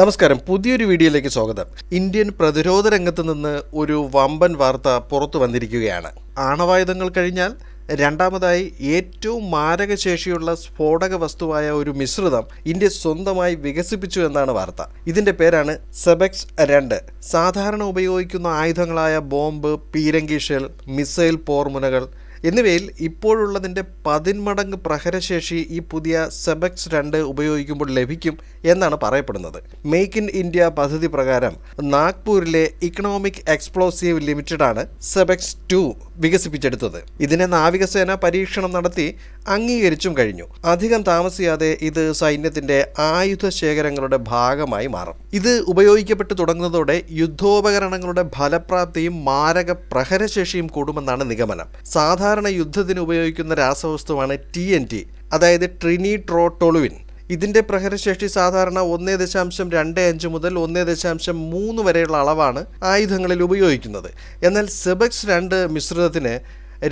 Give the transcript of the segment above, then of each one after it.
നമസ്കാരം, പുതിയൊരു വീഡിയോയിലേക്ക് സ്വാഗതം. ഇന്ത്യൻ പ്രതിരോധ രംഗത്ത് നിന്ന് ഒരു വമ്പൻ വാർത്ത പുറത്തു വന്നിരിക്കുകയാണ്. ആണവായുധങ്ങൾ കഴിഞ്ഞാൽ രണ്ടാമതായി ഏറ്റവും മാരകശേഷിയുള്ള സ്ഫോടക വസ്തുവായ ഒരു മിശ്രിതം ഇന്ത്യ സ്വന്തമായി വികസിപ്പിച്ചു എന്നാണ് വാർത്ത. ഇതിൻ്റെ പേരാണ് സെബെക്സ് 2. സാധാരണ ഉപയോഗിക്കുന്ന ആയുധങ്ങളായ ബോംബ്, പീരങ്കി ഷെൽ, മിസൈൽ പോർമുനകൾ എന്നിവയിൽ ഇപ്പോഴുള്ളതിൻ്റെ 10 മടങ്ങ് പ്രഹരശേഷി ഈ പുതിയ സെബെക്സ് 2 ഉപയോഗിക്കുമ്പോൾ ലഭിക്കും എന്നാണ് പറയപ്പെടുന്നത്. മേക്ക് ഇൻ ഇന്ത്യ പദ്ധതി പ്രകാരം നാഗ്പൂരിലെ ഇക്കണോമിക് എക്സ്പ്ലോസീവ് ലിമിറ്റഡാണ് സെബെക്സ് 2 വികസിപ്പിച്ചെടുത്തത്. ഇതിനെ നാവികസേന പരീക്ഷണം നടത്തി അംഗീകരിച്ചും കഴിഞ്ഞു. അധികം താമസിയാതെ ഇത് സൈന്യത്തിൻ്റെ ആയുധ ശേഖരങ്ങളുടെ ഭാഗമായി മാറും. ഇത് ഉപയോഗിക്കപ്പെട്ടു തുടങ്ങുന്നതോടെ യുദ്ധോപകരണങ്ങളുടെ ഫലപ്രാപ്തിയും മാരക പ്രഹരശേഷിയും കൂടുമെന്നാണ് നിഗമനം. സാധാരണ യുദ്ധത്തിന് ഉപയോഗിക്കുന്ന രാസവസ്തുവാണ് TNT, അതായത് ട്രിനിട്രോട്ടോളുവിൻ. ഇതിൻ്റെ പ്രഹരശേഷി സാധാരണ 1.25 മുതൽ 1.3 വരെയുള്ള അളവാണ് ആയുധങ്ങളിൽ ഉപയോഗിക്കുന്നത്. എന്നാൽ സെബെക്സ് 2 മിശ്രിതത്തിന്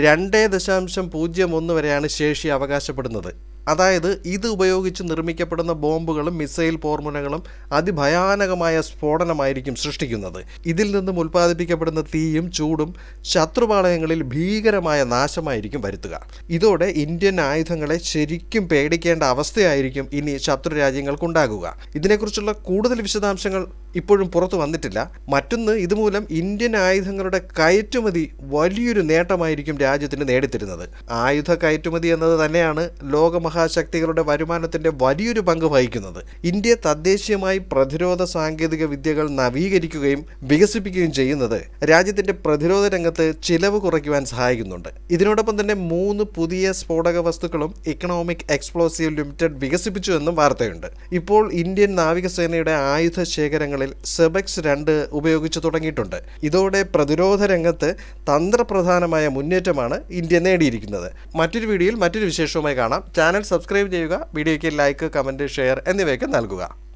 2.01 വരെയാണ് ശേഷി അവകാശപ്പെടുന്നത്. അതായത് ഇത് ഉപയോഗിച്ച് നിർമ്മിക്കപ്പെടുന്ന ബോംബുകളും മിസൈൽ പോർമുനകളും അതിഭയാനകമായ സ്ഫോടനമായിരിക്കും സൃഷ്ടിക്കുന്നത്. ഇതിൽ നിന്നും ഉൽപ്പാദിപ്പിക്കപ്പെടുന്ന തീയും ചൂടും ശത്രുപാളയങ്ങളിൽ ഭീകരമായ നാശമായിരിക്കും വരുത്തുക. ഇതോടെ ഇന്ത്യൻ ആയുധങ്ങളെ ശരിക്കും പേടിക്കേണ്ട അവസ്ഥയായിരിക്കും ഇനി ശത്രു രാജ്യങ്ങൾക്കുണ്ടാകുക. ഇതിനെക്കുറിച്ചുള്ള കൂടുതൽ വിശദാംശങ്ങൾ ഇപ്പോഴും പുറത്തു വന്നിട്ടില്ല. മറ്റൊന്ന്, ഇതുമൂലം ഇന്ത്യൻ ആയുധങ്ങളുടെ കയറ്റുമതി വലിയൊരു നേട്ടമായിരിക്കും രാജ്യത്തിന് നേടിത്തരുന്നത്. ആയുധ കയറ്റുമതി എന്നത് തന്നെയാണ് ലോകമഹാശക്തികളുടെ വരുമാനത്തിൻ്റെ വലിയൊരു പങ്ക് വഹിക്കുന്നത്. ഇന്ത്യ തദ്ദേശീയമായി പ്രതിരോധ സാങ്കേതിക വിദ്യകൾ നവീകരിക്കുകയും വികസിപ്പിക്കുകയും ചെയ്യുന്നത് രാജ്യത്തിൻ്റെ പ്രതിരോധ രംഗത്ത് ചിലവ് കുറയ്ക്കുവാൻ സഹായിക്കുന്നുണ്ട്. ഇതിനോടൊപ്പം തന്നെ 3 പുതിയ സ്ഫോടക വസ്തുക്കളും ഇക്കണോമിക് എക്സ്പ്ലോസീവ് ലിമിറ്റഡ് വികസിപ്പിച്ചു എന്നും വാർത്തയുണ്ട്. ഇപ്പോൾ ഇന്ത്യൻ നാവികസേനയുടെ ആയുധ ശേഖരങ്ങൾ സെബെക്സ് 2 ഉപയോഗിച്ചു തുടങ്ങിയിട്ടുണ്ട്. ഇതോടെ പ്രതിരോധ രംഗത്ത് തന്ത്രപ്രധാനമായ മുന്നേറ്റമാണ് ഇന്ത്യ നേടിയിരിക്കുന്നത്. മറ്റൊരു വീഡിയോയിൽ മറ്റൊരു വിശേഷവുമായി കാണാം. ചാനൽ സബ്സ്ക്രൈബ് ചെയ്യുക, വീഡിയോയ്ക്ക് ലൈക്ക്, കമൻറ്റ്, ഷെയർ എന്നിവയൊക്കെ നൽകുക.